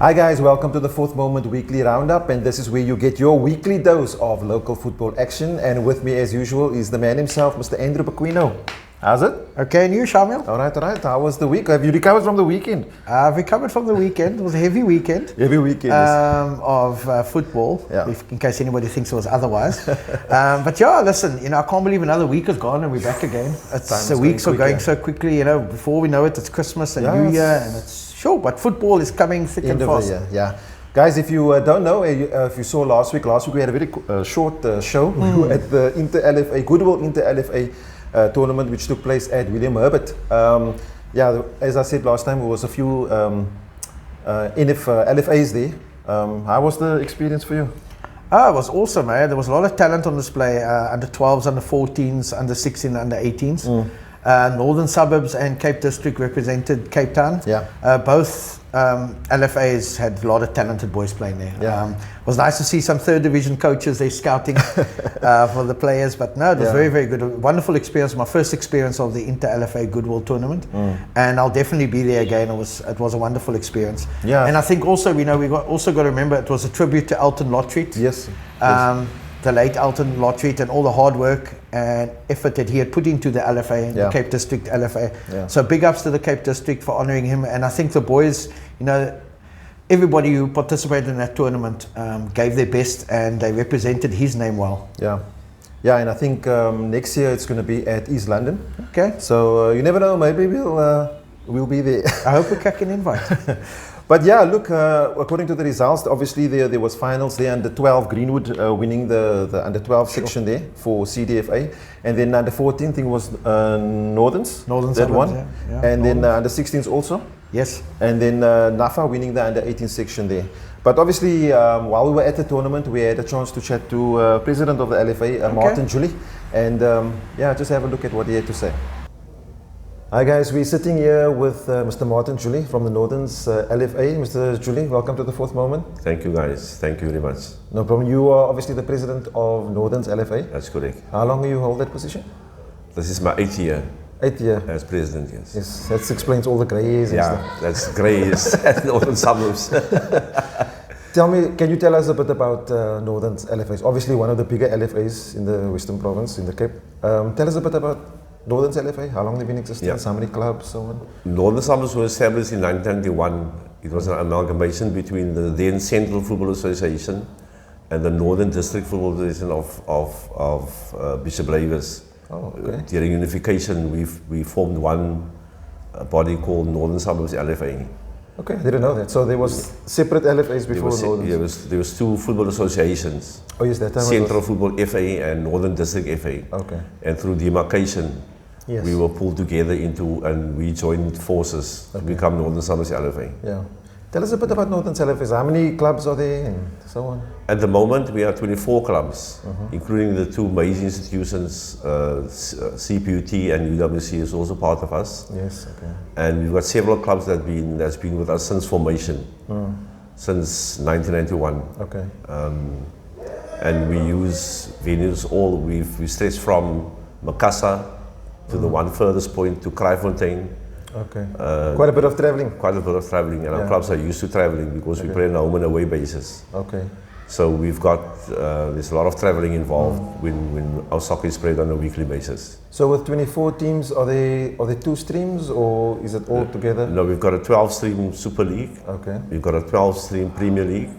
Hi guys, welcome to the Fourth Moment Weekly Roundup, and this is where you get your weekly dose of local football action. And with me as usual is the man himself, Mr. Pequeno. How's it? Okay, and you, Shamiel? All right. How was the week? Have you recovered from the weekend? I've recovered from the weekend. It was a heavy weekend. Heavy weekend. Of football, in case anybody thinks it was otherwise. But yeah, listen, I can't believe another week has gone and we're back again. The weeks are going so quickly, before we know it, it's Christmas and New Year, and it's sure, but football is coming thick and fast. Yeah. Guys, if you don't know, if you saw last week we had a very short show. We were at the Inter-LFA, Goodwill Inter-LFA tournament, which took place at William Herbert. As I said last time, there was a few LFAs there. How was the experience for you? It was awesome, eh? There was a lot of talent on display, under 12s, under 14s, under 16, under 18s. Northern Suburbs and Cape District represented Cape Town. Both LFAs had a lot of talented boys playing there. It was nice to see some third division coaches there scouting for the players, but no, it was very, very good. A wonderful experience, my first experience of the Inter-LFA Goodwill tournament, and I'll definitely be there again. It was a wonderful experience. And I think also, we also got to remember it was a tribute to Elton Lottreet. The late Elton Lottreet, and all the hard work and effort that he had put into the LFA, the Cape District LFA. So big ups to the Cape District for honouring him. And I think the boys, everybody who participated in that tournament gave their best, and they represented his name well. And I think next year it's going to be at East London. Okay. So you never know, maybe we'll be there. I hope we can invite. But yeah, look, according to the results, obviously there was finals there. Under 12 Greenwood winning the under 12 section there for CDFA, and then under 14 I think was Northerns that won, and then under 16s also. Yes. And then NAFA winning the under 18 section there. But obviously, while we were at the tournament, we had a chance to chat to President of the LFA, Martin Julie, and just have a look at what he had to say. Hi guys, we're sitting here with Mr. Martin Julie from the Northerns LFA. Mr. Julie, welcome to the Fourth Moment. Thank you guys, thank you very much. No problem. You are obviously the President of Northerns LFA. That's correct. How long do you hold that position? This is my 8th year. 8th year? As President, yes. Yes, that explains all the grey hairs and stuff. That's grey hairs at Northern Suburbs. Can you tell us a bit about Northerns LFAs? Obviously one of the bigger LFAs in the Western Province, in the Cape. Tell us a bit about Northerns LFA, how long they've been in existence, how many clubs, so on? Northern Suburbs was established in 1991. It was an amalgamation between the then Central Football Association and the Northern District Football Association of Bishop Lavers. During unification, we formed one body called Northern Suburbs LFA. Okay, I didn't know that. So there was separate LFAs before Northerns? There was two football associations. Oh yes, that time Central Football FA and Northern District FA. Okay. And through demarcation, we were pulled together and we joined forces to become Northern Suburbs LFA. Yeah. Tell us a bit about Northern LFAs. How many clubs are there and so on? At the moment, we have 24 clubs, including the two major institutions, CPUT and UWC is also part of us. Yes, okay. And we've got several clubs that's been with us since formation, since 1991. Okay. And we use venues we stretch from Makassar to the one furthest point to Kraaifontein. Okay. Quite a bit of traveling. Quite a bit of traveling, and our clubs are used to traveling because we play on a home and away basis. Okay. So we've got there's a lot of traveling involved when our soccer is played on a weekly basis. So with 24 teams, are there two streams or is it all together? No, we've got a 12-stream Super League. Okay. We've got a 12-stream Premier League.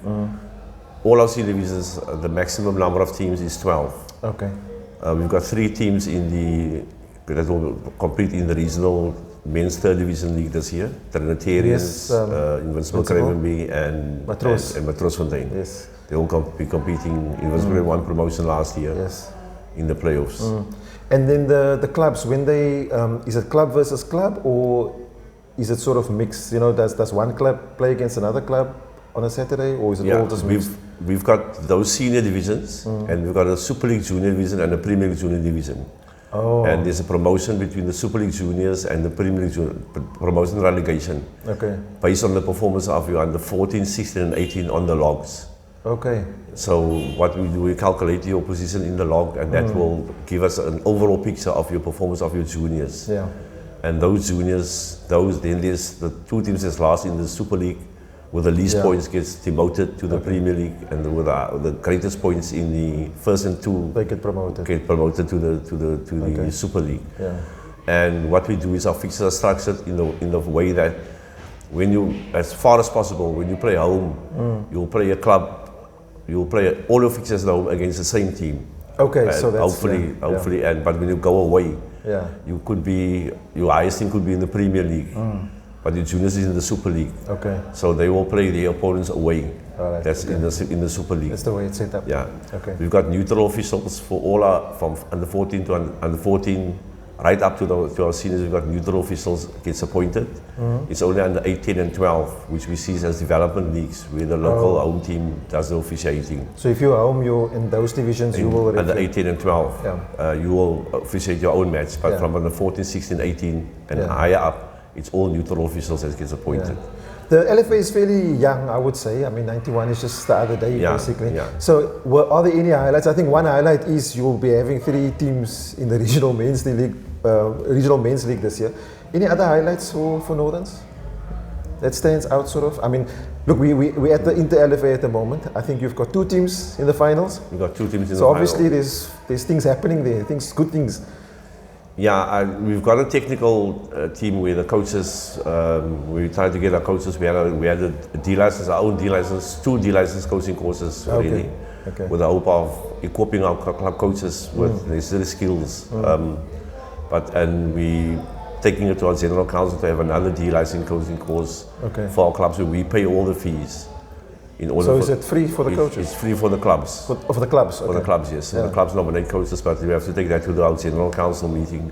All our C divisions, the maximum number of teams is 12. Okay. We've got 3 teams that will compete in the regional men's third division league this year. Trinitarians, Invincible Cravenby and Matroosfontein. Yes. They will be competing. Invincible won promotion last year in the playoffs. And then the clubs, when they, is it club versus club or is it sort of mixed? Does one club play against another club on a Saturday, or is it all just mixed? We've got those senior divisions and we've got a Super League Junior division and a Premier League Junior division. And there's a promotion between the Super League Juniors and the Premier League Junior, promotion and relegation. Okay. Based on the performance of you under 14, 16 and 18 on the logs. Okay. So what we do, we calculate your position in the log, and that will give us an overall picture of your performance of your juniors. Yeah. And those juniors, then there's the 2 teams that's last in the Super League with the least points gets demoted to the Premier League, and with the greatest points in the first and two they get promoted to the Super League. Yeah. And what we do is our fixtures are structured in the way that when you, as far as possible, when you play home, you'll play a club, you'll play all your fixtures at home against the same team. Okay, and so that's hopefully, and but when you go away, you could be, your highest team could be in the Premier League, but your juniors is in the Super League. Okay. So they will play their opponents away. Alright, That's in the Super League. That's the way it's set up. Yeah. Okay. We've got neutral officials for all our, from under 14 to under 14, right up to our seniors. We've got neutral officials gets appointed. It's only under 18 and 12, which we see as development leagues, where the local home team does the officiating. So if you're home, you're in those divisions, you will under 18 and 12, you will officiate your own match. But from under 14, 16, 18, and higher up, it's all neutral officials that gets appointed. The LFA is fairly young, I would say. I mean, 91 is just the other day, basically. Yeah. So, are there any highlights? I think one highlight is you'll be having 3 teams in the regional men's league, this year. Any other highlights for Northerns that stands out, sort of? I mean, look, we're at the Inter LFA at the moment. I think you've got 2 teams in the finals. We've got 2 teams in the finals. So obviously, there's things happening there. Good things. Yeah, we've got a technical team where the coaches, we tried to get our coaches, we had a D license, our own D license, 2 D license coaching courses already, with the hope of equipping our club coaches with necessary skills. And we taking it to our general council to have another D license coaching course for our clubs, where we pay all the fees. So is it free for the coaches? It's free for the clubs. For the clubs? For the clubs, yes. So the clubs nominate coaches, but we have to take that to our general council meeting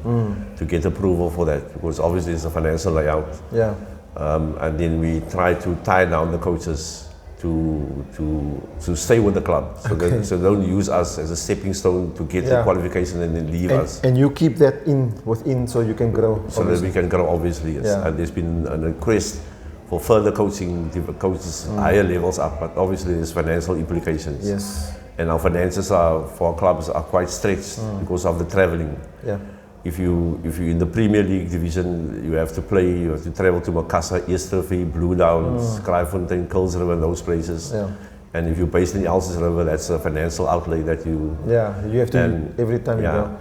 to get approval for that, because obviously it's a financial layout. Yeah. And then we try to tie down the coaches to stay with the club, so they don't use us as a stepping stone to get the qualification and then leave us. And you keep that within so you can grow. So that we can grow, obviously, yes. And there's been a request for further coaching, coaches higher levels up, but obviously there's financial implications. Yes. And our finances for our clubs are quite stretched because of the travelling. Yeah. If you're in the Premier League division, you have to travel to Makassar, Easterville, Blue Downs, Kraaifontein, Kuilsriver, and those places. Yeah. And if you're based in the Elsies River, that's a financial outlay that you... Yeah, you have to every time you go.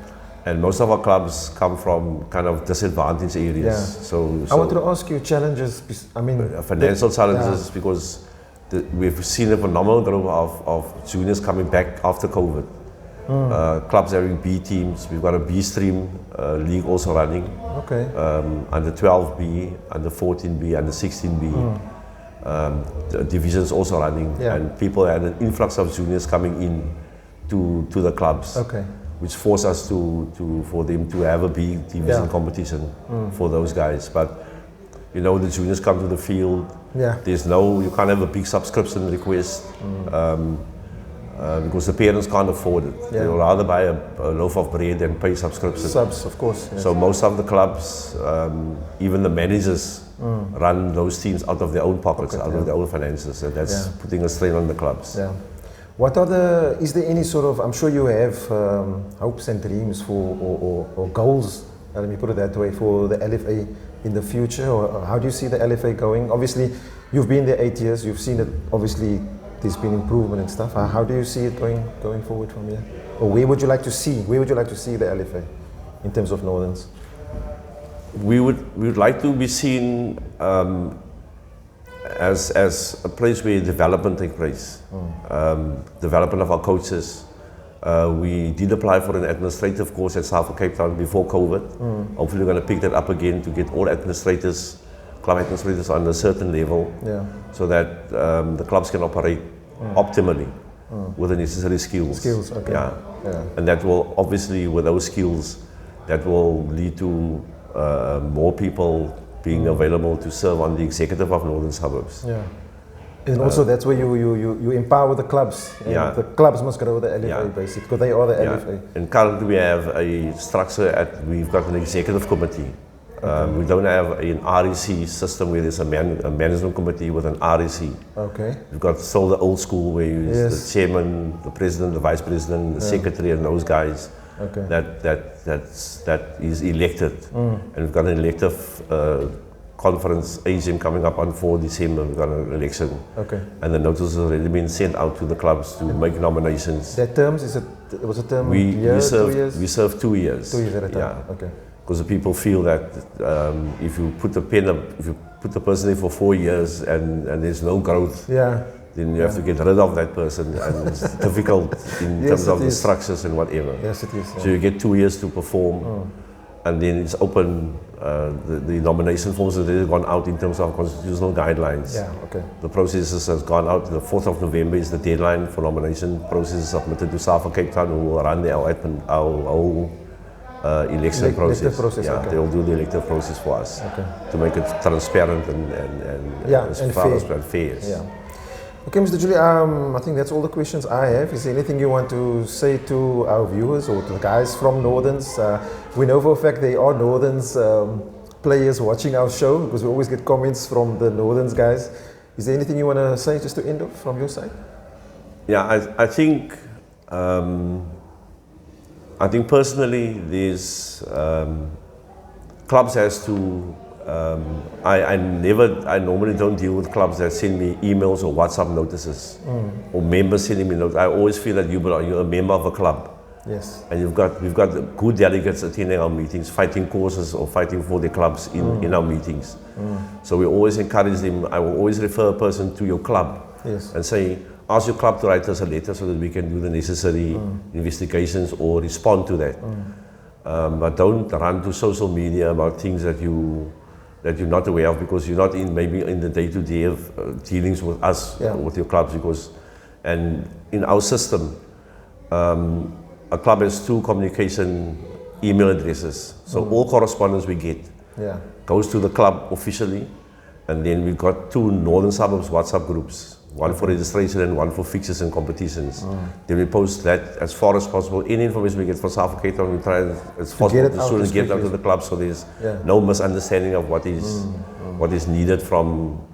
And most of our clubs come from kind of disadvantaged areas. Yeah. So I want to ask you challenges, I mean... Financial challenges, because we've seen a phenomenal growth of juniors coming back after COVID. Clubs having B teams. We've got a B stream league also running. Okay. Under 12B, under 14B, under 16B. The divisions also running, and people had an influx of juniors coming in to the clubs. Okay. Which forced us for them to have a B division competition for those guys. But you know, the juniors come to the field. Yeah. You can't have a big subscription request. Because the parents can't afford it. Yeah. They will rather buy a loaf of bread than pay subscription. Subs, of course. Yes. So most of the clubs, even the managers, run those teams out of their own pockets, out of their own finances, and that's putting a strain on the clubs. Yeah. What are is there any sort of, I'm sure you have hopes and dreams or goals, let me put it that way, for the LFA in the future, or how do you see the LFA going? Obviously, you've been there 8 years, you've seen it, obviously, there's been improvement and stuff. How do you see it going forward from here? Or where would you like to see the LFA in terms of Northerns? We would like to be seen as a place where development takes place. Development of our coaches. We did apply for an administrative course at South Cape Town before COVID. Hopefully we're going to pick that up again to get all administrators, club administrators on a certain level, so that the clubs can operate optimally with the necessary skills. Okay. And that will obviously, with those skills, that will lead to more people being available to serve on the executive of Northern Suburbs. Yeah. And also that's where you empower the clubs. The clubs must grow the LFA basically, because they are the LFA. And currently we have a structure we've got an executive committee. We don't have an REC system where there's a management committee with an REC. Okay. We've got still the old school where you use the chairman, the president, the vice president, the secretary, and those guys. Okay. That is elected, and we've got an elective conference AGM coming up on 4 December. We've got an election. Okay. And the notice has already been sent out to the clubs to make nominations. Their terms, was it term We 2 years? We serve 2 years. 2 years at a time. Yeah. Okay. Because the people feel that if you put the person there for 4 years and there's no growth, then you have to get rid of that person, and it's difficult in terms of the structures and whatever. Yes, it is. Yeah. So you get 2 years to perform, and then it's open. The nomination forms have already gone out in terms of constitutional guidelines. Yeah, okay. The processes has gone out. The 4th of November is the deadline for nomination processes submitted to SAFA Cape Town, who will run our whole election process. Elective process. Yeah, Okay. they will do the elective process for us to make it transparent and as far fair. as fair. Yeah. Okay, Mr. Julie, I think that's all the questions I have. Is there anything you want to say to our viewers or to the guys from Northerns? We know for a fact there are Northerns players watching our show, because we always get comments from the Northerns guys. Is there anything you want to say just to end off from your side? Yeah, I think personally there's clubs has to. I normally don't deal with clubs that send me emails or WhatsApp notices or members sending me notes. I always feel that you're a member of a club. Yes. And we've got good delegates attending our meetings, fighting causes or fighting for the clubs in our meetings. So we always encourage them. I will always refer a person to your club and say, ask your club to write us a letter so that we can do the necessary investigations or respond to that. But don't run to social media about things that you're not aware of, because you're not maybe in the day-to-day of dealings with us or with your clubs. And in our system, a club has 2 communication email addresses. So all correspondence we get goes to the club officially, and then we've got 2 Northern Suburbs WhatsApp groups. One for registration and one for fixtures and competitions. Then we post that as far as possible. Any information we get from SAFA Cape Town, we try as possible to soon get it out to the club, so there's no misunderstanding of what is needed from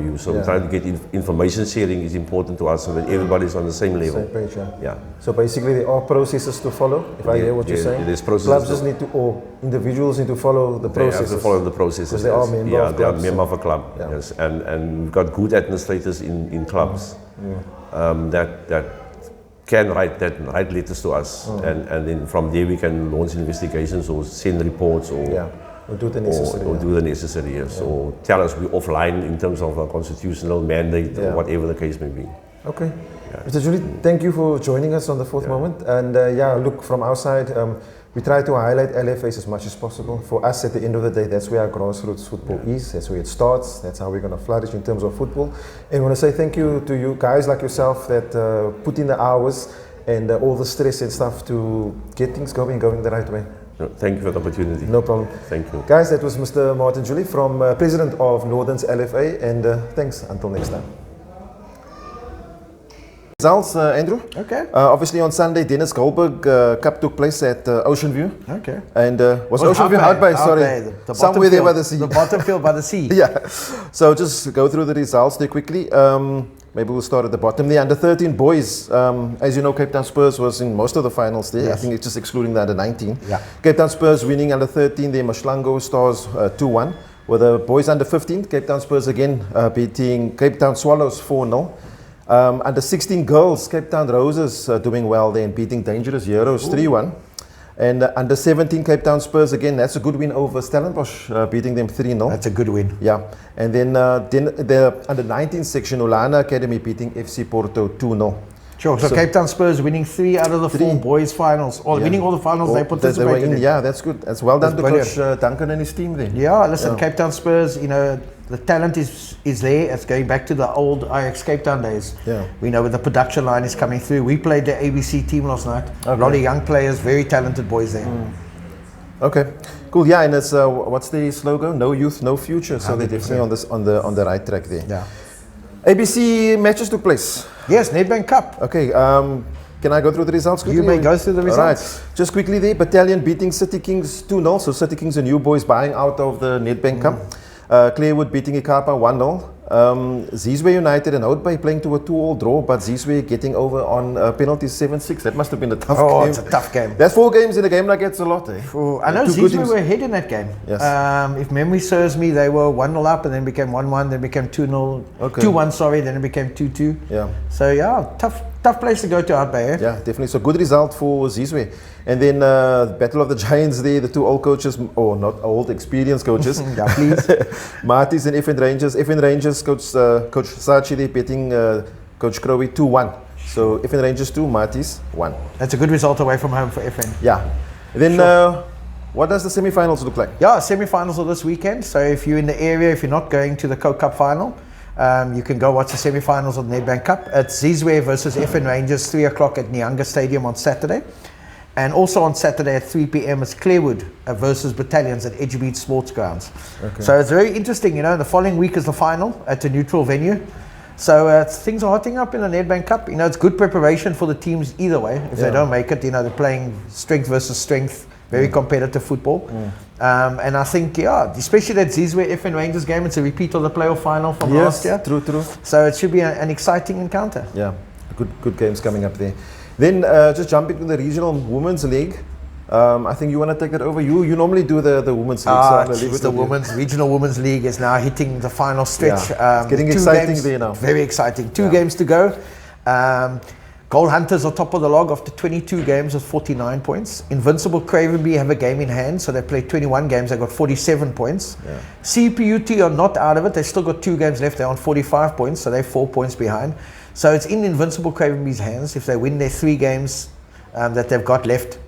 you. So we try to get information sharing is important to us, so that everybody's on the same level. Same page, yeah. So basically there are processes to follow, if I hear what you're saying. There's processes. Clubs just need to, or individuals need to follow the processes. They have to follow the processes. Because they are members of clubs. They are member of a club, yes. And we've got good administrators in clubs that can write letters to us, and then from there we can launch investigations or send reports or do the necessary. Yes. Or tell us we're offline in terms of a constitutional mandate or whatever the case may be. Okay. Mr. Julie, thank you for joining us on the fourth moment. And look, from our side, we try to highlight LFAs as much as possible. For us, at the end of the day, that's where our grassroots football is. That's where it starts. That's how we're going to flourish in terms of football. And I want to say thank you to you guys like yourself that put in the hours and all the stress and stuff to get things going the right way. Thank you for the opportunity. No problem. Thank you. Guys, that was Mr. Martin Julie, from President of Northern's LFA, and thanks. Until next time. Results, Andrew. Okay. Obviously on Sunday, Dennis Goldberg Cup took place at Ocean View. Okay. And was Ocean View out by? Sorry, somewhere there by the sea. The bottom field by the sea. Yeah. So just go through the results there quickly. Maybe we'll start at the bottom. The under 13 boys, as you know, Cape Town Spurs was in most of the finals there. Yes. I think it's just excluding the under 19. Yeah. Cape Town Spurs winning under 13 there, Mashlango Stars 2-1. With the boys under 15, Cape Town Spurs again beating Cape Town Swallows 4-0. Under 16 girls, Cape Town Roses doing well there and beating Dangerous Heroes 3-1. And under 17 Cape Town Spurs, again, that's a good win over Stellenbosch, beating them 3-0. That's a good win. Yeah. And then the under 19 section, Ulana Academy beating FC Porto 2-0. Sure. So Cape Town Spurs winning 3 out of the 4 boys finals, or winning all the finals they participated in. Yeah, that's good. That's well done to Coach Duncan and his team there. Yeah, listen, Cape Town Spurs, you know, the talent is there. It's going back to the old Ajax Cape Town days. Yeah. We know the production line is coming through. We played the ABC team last night. Okay. A lot of young players, very talented boys there. Okay, cool. Yeah, and it's what's the slogan? No youth, no future. So they're definitely on the right track there. Yeah. ABC matches took place. Yes, Nedbank Cup. Okay. Can I go through the results quickly? You may go through the results. Right. Just quickly there, Battalion beating City Kings 2-0. So City Kings and New Boys buying out of the Nedbank Cup. Clearwood beating Ikapa 1-0. Zizwe United and Oudbay playing to a 2-all draw, but Zizwe getting over on penalties 7-6. That must have been a tough game. Oh, it's a tough game. That's 4 games in a game like that's a lot, eh? I know Zizwe were ahead in that game. Yes. If memory serves me, they were 1-0 up and then became 1-1, then became 2-0, 2-1, sorry, then it became 2-2. Yeah. So yeah, tough place to go to Oudbay, eh? Yeah, definitely. So good result for Zizwe. And then Battle of the Giants there, the 2 old coaches, or not old, experienced coaches. Yeah, please. Marties and FN Rangers. FN Rangers, Coach Sachi there beating Coach Crowe 2-1. So FN Rangers 2, Marties 1. That's a good result away from home for FN. Yeah. And then what does the semi-finals look like? Yeah, semi-finals are this weekend. So if you're in the area, if you're not going to the Coke Cup final, you can go watch the semi-finals of the Nedbank Cup. It's Zizwe versus FN Rangers, 3 o'clock at Nyanga Stadium on Saturday. And also on Saturday at 3 p.m. it's Clearwood versus Battalions at Edgebeat Sports Grounds. Okay. So it's very interesting, the following week is the final at a neutral venue. So things are hotting up in the Nedbank Cup. It's good preparation for the teams either way. If they don't make it, they're playing strength versus strength, very competitive football. And I think, especially that Zizwe FN Rangers game, it's a repeat of the playoff final from last year. True. So it should be an exciting encounter. Yeah, good games coming up there. Then just jumping to the regional women's league. I think you want to take that over. You normally do the women's league. The regional women's league is now hitting the final stretch. Yeah, it's getting exciting there now. Very exciting. 2 games to go. Gold Hunters are top of the log after 22 games with 49 points. Invincible Cravenby have a game in hand, so they played 21 games. They got 47 points. Yeah. CPUT are not out of it. They still got 2 games left. They're on 45 points, so they're 4 points behind. So it's in Invincible Cravenby's hands. If they win their 3 games that they've got left,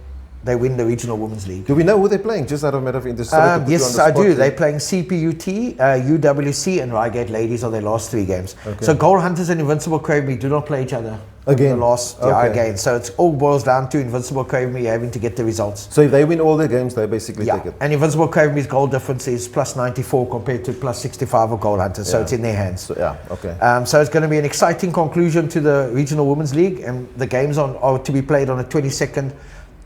they win the Regional Women's League. Do we know who they're playing? Just out of matter of interest. Yes, I do. They're playing CPUT, UWC, and Reigate Ladies are their last 3 games. Okay. So Gold Hunters and Invincible Cravenby do not play each other again. The last again. So it all boils down to Invincible Cravenby having to get the results. So if they win all their games, they basically take it. And Invincible Cravenby's goal difference is plus 94 compared to plus 65 of Gold Hunters. So it's in their hands. So, so it's going to be an exciting conclusion to the Regional Women's League, and the games are to be played on the 22nd,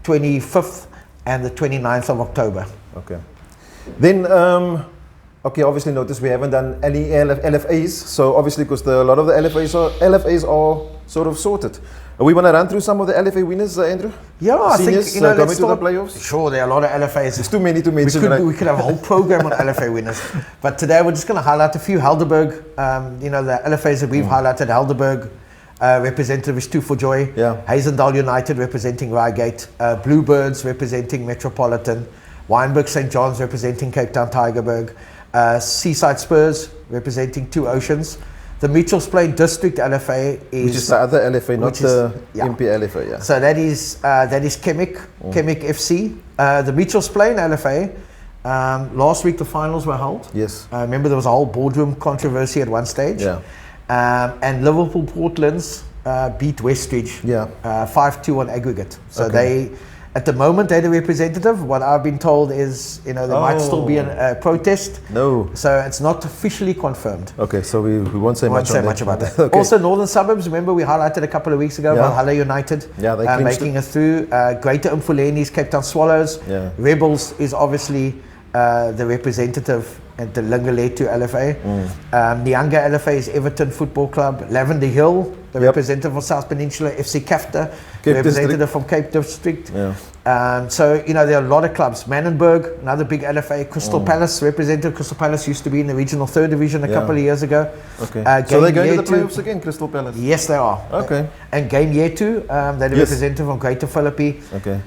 25th, and the 29th of October. Okay. Then, obviously notice we haven't done any LFAs. So obviously, because a lot of the LFAs are sort of sorted. We want to run through some of the LFA winners, Andrew? Yeah, Seniors, I think, coming to the playoffs? Sure, there are a lot of LFAs. There's too many to mention. We could have a whole program on LFA winners. But today we're just going to highlight a few. Helderberg, the LFAs that we've highlighted. Helderberg, representative is 2 for Joy. Yeah. Hazendal United representing Reigate. Bluebirds representing Metropolitan. Wynberg St. John's representing Cape Town Tygerberg. Seaside Spurs representing 2 Oceans. The Mitchells Plain District LFA is... Which is the other LFA, not the MP LFA, yeah. So that is Chemic FC. The Mitchells Plain LFA, last week the finals were held. Yes. Remember there was a whole boardroom controversy at one stage. Yeah. And Liverpool Portlands beat Westridge 5-2 on aggregate. So they... At the moment, they're the representative. What I've been told is, there might still be a protest. No. So it's not officially confirmed. Okay, so we won't say much about that. Okay. Also, Northern Suburbs, remember we highlighted a couple of weeks ago, Valhalla United they making it through. Greater Mfuleni's Cape Town Swallows. Yeah. Rebels is obviously the representative at the Lingaletu LFA. Nyanga LFA is Everton Football Club. Lavender Hill, the representative for South Peninsula. FC Kafta, the representative from Cape District. Yeah. So, there are a lot of clubs. Manenberg, another big LFA. Crystal Palace, representative. Crystal Palace used to be in the regional 3rd division a couple of years ago. Okay. So they're going to the playoffs again, Crystal Palace? Yes, they are. Okay. And Game Year 2, they're the representative from Greater Philippi. Okay.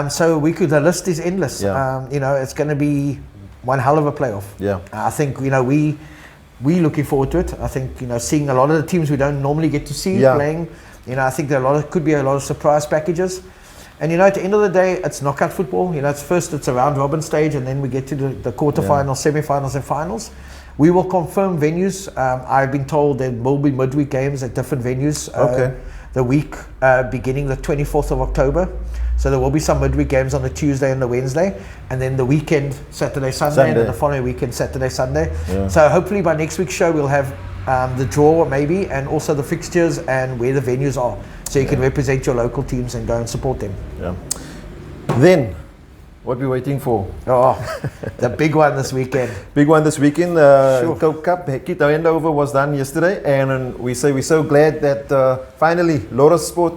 So the list is endless. Yeah. It's going to be one hell of a playoff. Yeah. I think, we looking forward to it. I think, seeing a lot of the teams we don't normally get to see playing, I think there could be a lot of surprise packages. And, at the end of the day, it's knockout football. It's a round robin stage, and then we get to the quarterfinals, semi-finals, and finals. We will confirm venues. I've been told there will be midweek games at different venues. The week beginning the 24th of October. So there will be some midweek games on the Tuesday and the Wednesday, and then the weekend, Saturday, Sunday. And then the following weekend, Saturday, Sunday. Yeah. So hopefully by next week's show we'll have the draw maybe, and also the fixtures and where the venues are, so you can represent your local teams and go and support them. Yeah. Then, What we're waiting for. Oh, the big one this weekend. Big one this weekend. Sure. Coke Cup. Kit handover was done yesterday, and we're so glad that finally Laura Sport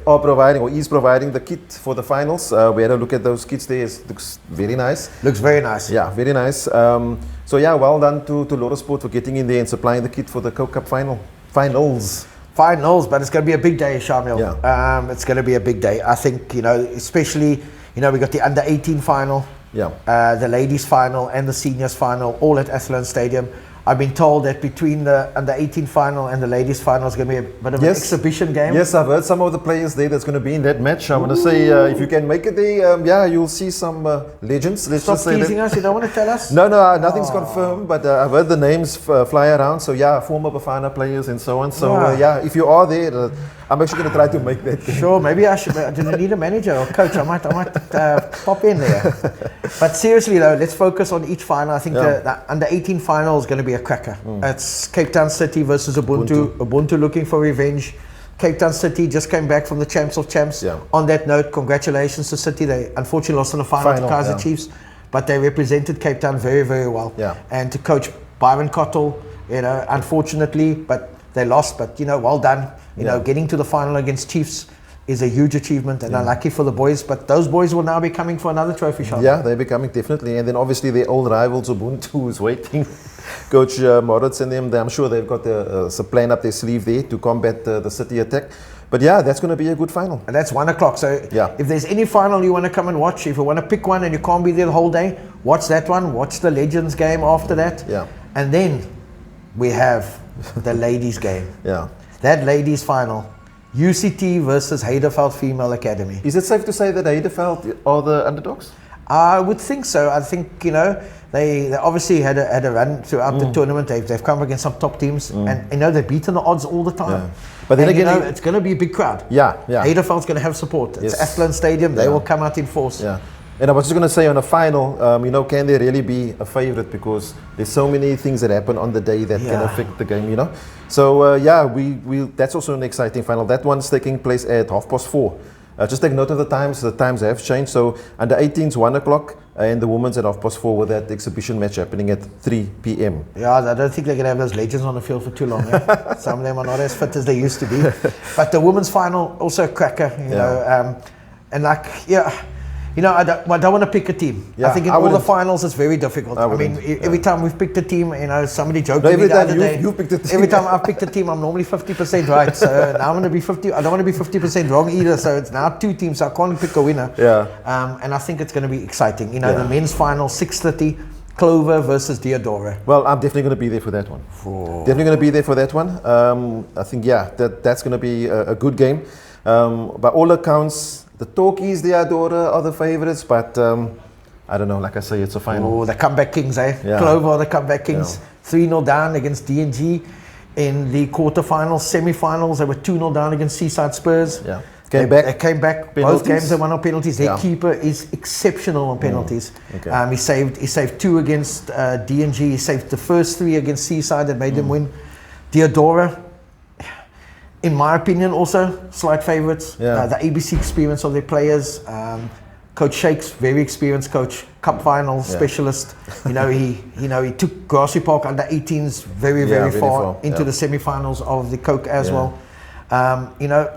are providing or is providing the kit for the finals. We had a look at those kits there. It looks very nice. Looks very nice. Yeah, very nice. So yeah, well done to Laura Sport for getting in there and supplying the kit for the Coke Cup finals. Finals, but it's going to be a big day, Shamiel. Yeah. It's going to be a big day. I think, especially, we got the under 18 final, the ladies final and the seniors final, all at Athlone Stadium. I've been told that between the under 18 final and the ladies final is going to be a bit of an exhibition game. Yes, I've heard some of the players there that's going to be in that match. I want to say, if you can make it there, you'll see some legends. Let's Stop just say teasing that. us, you don't want to tell us? No, nothing's confirmed, but I've heard the names fly around. So yeah, former Bafana players and so on. So if you are there, I'm actually going to try to make that game. Sure, maybe I should. I didn't need a manager or coach. I might pop in there. But seriously though, let's focus on each final. I think the under 18 final is going to be a cracker. It's Cape Town City versus Ubuntu. Ubuntu looking for revenge. Cape Town City just came back from the Champs of Champs. Yeah. On that note, congratulations to City. They unfortunately lost in the final to Kaizer Chiefs, but they represented Cape Town very, very well. Yeah. And to coach Byron Cottle, unfortunately, but they lost. But well done. Getting to the final against Chiefs is a huge achievement, and unlucky for the boys. But those boys will now be coming for another trophy shot. Yeah, they'll be coming definitely. And then obviously their old rivals Ubuntu is waiting. Coach Moritz and them, I'm sure they've got a plan up their sleeve there to combat the City attack. But yeah, that's going to be a good final. And that's 1 o'clock. So if there's any final you want to come and watch, if you want to pick one and you can't be there the whole day, watch that one. Watch the Legends game after that. Yeah. And then we have the ladies game. Yeah. That ladies final. UCT versus Heiderveld Female Academy. Is it safe to say that Heiderveld are the underdogs? I would think so. I think, they obviously had a run throughout the tournament. They've come against some top teams, and they've beaten the odds all the time. Yeah. But then again, it's going to be a big crowd. Yeah. Heiderveld's going to have support. It's Athlone Stadium. They will come out in force. Yeah. And I was just going to say on a final, can they really be a favourite, because there's so many things that happen on the day that can affect the game, So we that's also an exciting final. That one's taking place at 4:30. Just take note of the times. The times have changed. So under 18's 1 o'clock, and the women's at 4:30 with that exhibition match happening at 3 p.m. Yeah, I don't think they're going to have those legends on the field for too long. Some of them are not as fit as they used to be. But the women's final also a cracker, I don't want to pick a team. I think in all the finals it's very difficult. Every time we've picked a team, somebody joked with me the other day. You picked a team. Every time I've picked a team, I'm normally 50% right. So now I'm going to be 50. I don't want to be 50% wrong either. So it's now 2 teams. So I can't pick a winner. Yeah. And I think it's going to be exciting. The men's final 6:30. Clover versus Deodora. Well, I'm definitely going to be there for that one. Definitely going to be there for that one. I think that's going to be a good game. By all accounts, the Talkies, Deodora are the favourites, but I don't know. Like I say, it's a final. Oh, the comeback kings, eh? Yeah. Clover are the comeback kings. 3-0 down against D&G in the quarterfinals, semi-finals. They were 2-0 down against Seaside Spurs. Yeah. They came back. Penalties. Both games they won on penalties. Their keeper is exceptional on penalties. Okay. He saved 2 against D&G. He saved the first 3 against Seaside that made them win. Deodora, in my opinion, also slight favourites. The ABC experience of their players. Coach Shakes, very experienced coach, cup final specialist. He took Grassy Park under 18s very far into the semi-finals of the Coke as well.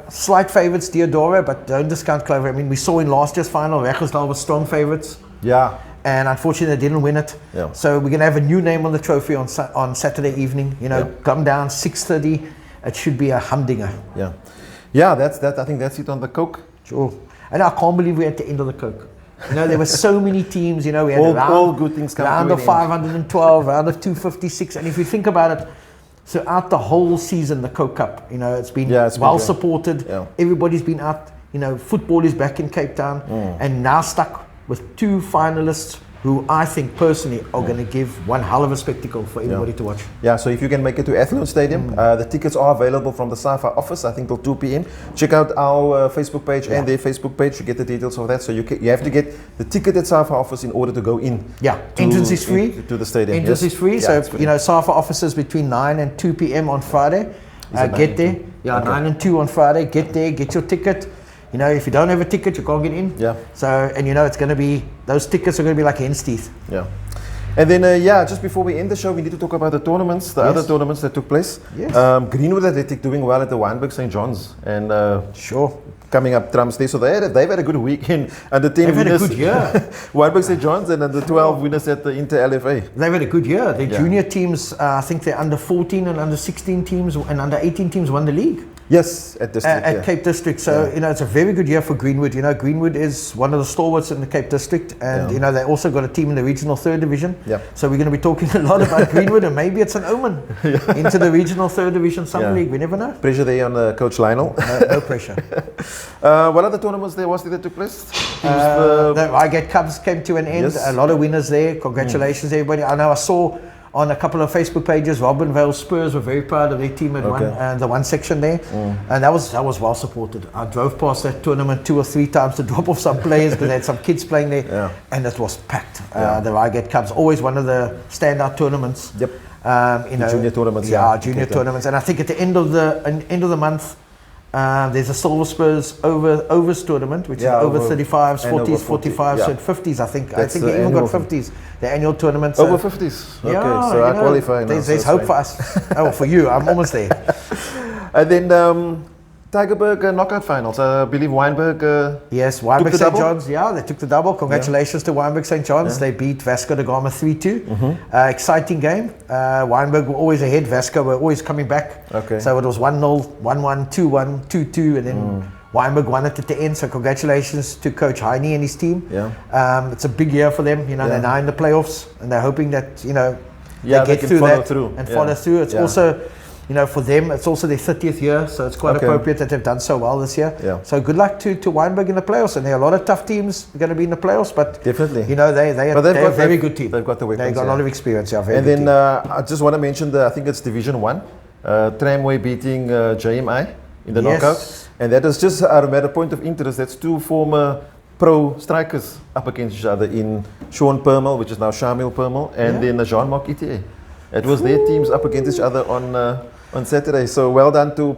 Slight favourites, Deodora, but don't discount Clover. We saw in last year's final, Rechtersdal was strong favourites. Yeah. And unfortunately, they didn't win it. Yeah. So we're going to have a new name on the trophy on Saturday evening. Come down 6:30. It should be a humdinger. Yeah. Yeah, I think that's it on the Coke. Sure. And I can't believe we're at the end of the Coke. There were so many teams, we had all good things coming round of 512, round of 256. And if you think about it, throughout the whole season, the Coke Cup, it's been well supported. Yeah. Everybody's been out. Football is back in Cape Town, and now stuck with 2 finalists who I think personally are going to give one hell of a spectacle for everybody to watch. Yeah, so if you can make it to Athlone Stadium, the tickets are available from the SAFA office, I think till 2 p.m. Check out our Facebook page and their Facebook page to get the details of that. So you have to get the ticket at SAFA office in order to go in. Yeah, entrance is free. To the stadium. Entrance is free, so SAFA offices between 9 and 2 p.m. on Friday. Get there. Yeah, 9 and 2 on Friday. Get there, get your ticket. You know, if you don't have a ticket, you can't get in. Yeah. So, and you know, it's going to be, those tickets are going to be like hen's teeth. Yeah. And then, just before we end the show, we need to talk about the tournaments, the other tournaments that took place. Yes. Greenwood Athletic doing well at the Wynberg St. John's. And sure. Coming up trumps there. So they've had a good weekend. Under 10 They've winners. had a good year. Wynberg St. John's and under 12 winners at the Inter LFA. They've had a good year. Their junior teams, I think they're under 14 and under 16 teams and under 18 teams won the league. Yes, at District. At Cape District. So, you know, it's a very good year for Greenwood. You know, Greenwood is one of the stalwarts in the Cape District. And, you know, they also got a team in the regional 3rd division. Yeah. So we're going to be talking a lot about Greenwood, and maybe it's an omen into the regional 3rd division Summer League. We never know. Pressure there on Coach Lionel. No pressure. What other tournaments there was there that took place? The Reigate Cubs came to an end. Yes. A lot of winners there. Congratulations, everybody. I know I saw on a couple of Facebook pages, Robinvale Spurs were very proud of their team at the one section there, and that was well supported. I drove past that tournament 2 or 3 times to drop off some players because they had some kids playing there, and it was packed. The Reigate Cubs, always one of the standout tournaments. Yep. You know, junior tournaments. Junior tournaments, and I think at the end of the month. There's a Silver Spurs overs tournament, which is over 35s, 40s, 45s, and 50s. I think they even got 50s. The annual tournament. Over 50s. Okay, so I qualify now. There's hope for us. Oh, for you, I'm almost there. And then Tygerberg knockout finals. I believe Wynberg. Yes, Wynberg St. John's. Yeah, they took the double. Congratulations to Wynberg St. John's. They beat Vasco da Gama 3-2. Exciting game. Wynberg were always ahead. Vasco were always coming back. Okay. So it was 1-0, 1-1, 2-1, 2-2, and then Wynberg won it at the end. So congratulations to Coach Heine and his team. Yeah. It's a big year for them. You know, they're now in the playoffs, and they're hoping that they get through that and follow through. It's also. You know, for them, it's also their 30th year, so it's quite appropriate that they've done so well this year. Yeah. So good luck to Wynberg in the playoffs, and there are a lot of tough teams going to be in the playoffs. But definitely, you know, they're a very good team. They've got the weapons. They've got a lot of experience. Yeah, and then I just want to mention I think it's Division 1, Tramway beating JMI in the knockout, and that is just at a point of interest. That's 2 former pro strikers up against each other in Sean Permel, which is now Shamiel Permel, and then Jean-Marc Itier. It was their teams up against each other on Saturday. So well done to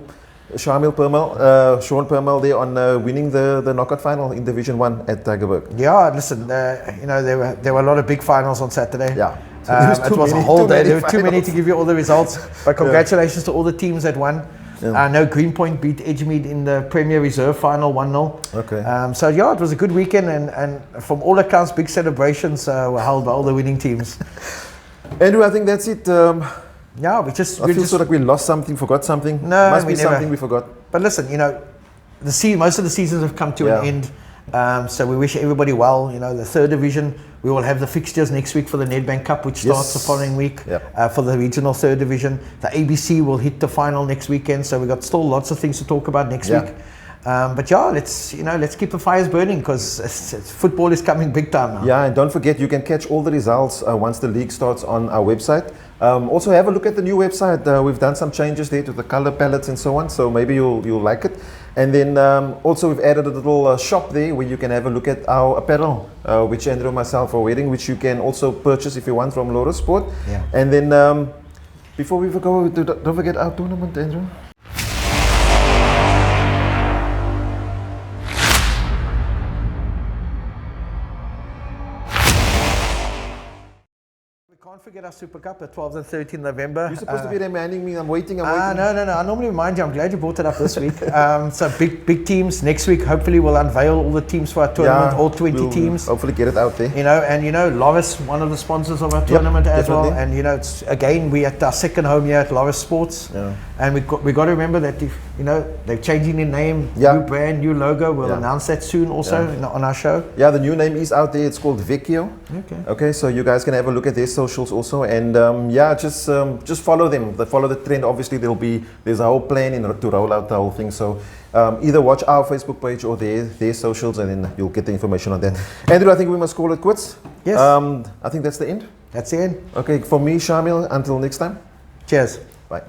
Shamiel Permel, Sean Permel there on winning the knockout final in Division 1 at Tygerberg. Yeah, listen, you know, there were a lot of big finals on Saturday. Yeah. It was a whole day. There were too many to give you all the results. But congratulations to all the teams that won. I know Greenpoint beat Edgemead in the Premier Reserve final 1-0. Okay. So yeah, it was a good weekend, and from all accounts, big celebrations were held by all the winning teams. Andrew, I think that's it. Yeah, I feel sort of like we lost something, forgot something. No, must be something we forgot. But listen, you know, most of the seasons have come to an end. So we wish everybody well. You know, the 3rd division, we will have the fixtures next week for the Nedbank Cup, which starts the following week for the regional 3rd division. The ABC will hit the final next weekend. So we've got still lots of things to talk about next week. But yeah, let's keep the fires burning, because football is coming big time now. Yeah, and don't forget, you can catch all the results once the league starts on our website. Also have a look at the new website. We've done some changes there to the color palettes and so on, so maybe you'll like it. And then also we've added a little shop there where you can have a look at our apparel, which Andrew and myself are wearing, which you can also purchase if you want from Laura Sport. Yeah. And then before we go, don't forget our tournament, Andrew. Can't forget our Super Cup, the 12th and 13th November. You're supposed to be reminding me. I'm waiting. No. I normally remind you. I'm glad you brought it up this week. So big teams. Next week, hopefully, we'll unveil all the teams for our tournament, all 20 teams. Hopefully get it out there. You know, and you know, Loris, one of the sponsors of our tournament as well. And you know, it's again, we're at our second home here at Loris Sports. Yeah. And we got to remember that they're changing their name, new brand, new logo. We'll announce that soon also on our show. Yeah, the new name is out there. It's called Vecchio. Okay, so you guys can have a look at their socials also, and just follow them. Follow the trend. Obviously, there's a whole plan to roll out the whole thing. So either watch our Facebook page or their socials, and then you'll get the information on that. Andrew, I think we must call it quits. Yes. I think that's the end. That's the end. Okay, for me, Shamiel. Until next time. Cheers. Bye.